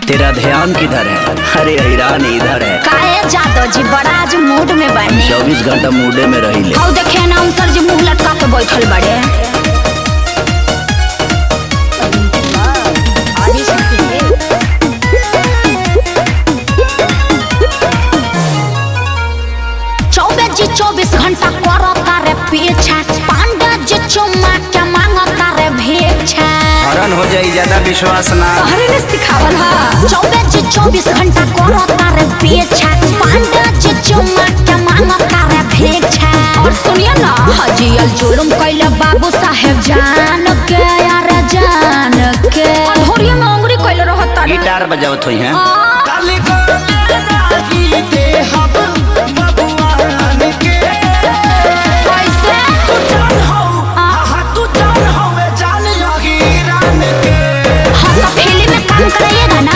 तेरा ध्यान किधर है? अरे हैरान इधर है। काहे जादव जी बड़ा आज मूड में बने? 24 घंटा मूडे में रही ले। आओ देखे ना सर जी मुंह लटका के बैठल बड़े। जी 24 घंटा करता रे पीछा, पांडा जी चुम्मा क्या मांगता रे भिक्षा। हरण हो जाई ज्यादा विश्वास ना। अरे ने सिखावल हा। 24 घंटा करता रे पीछा, पांडा जी चुम्मा क्या मांगता रे भिक्षा। और सुनिए ना हजियल जुलुम कइले बाबू साहेब जान के यार जान के। धोरिया में अंगुरी कइले रहता। गिटार बजावत होई हैं। करिएगा ना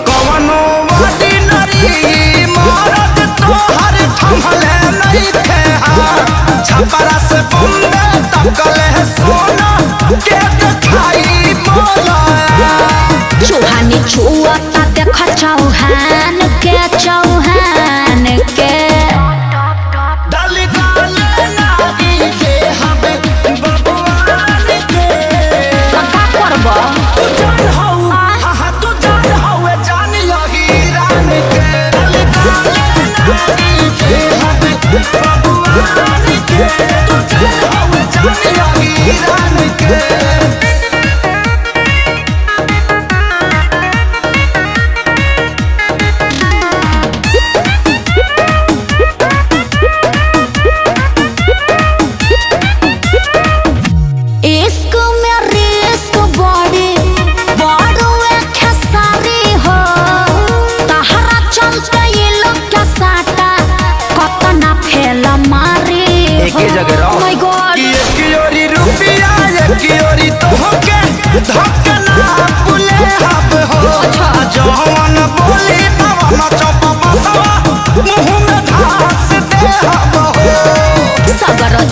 कवनो ऑर्डिनरी मर्द तोहर थमले नहीं थे। छपरा से बम्बे तक ले सोना के दिखाई मोला। चौहानी छुआता देखा चौहान के चौहान के।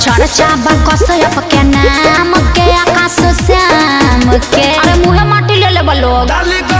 चर्चा बकसयप के नाम के आकाश श्याम के। अरे मुहे माटी ले ले लोग।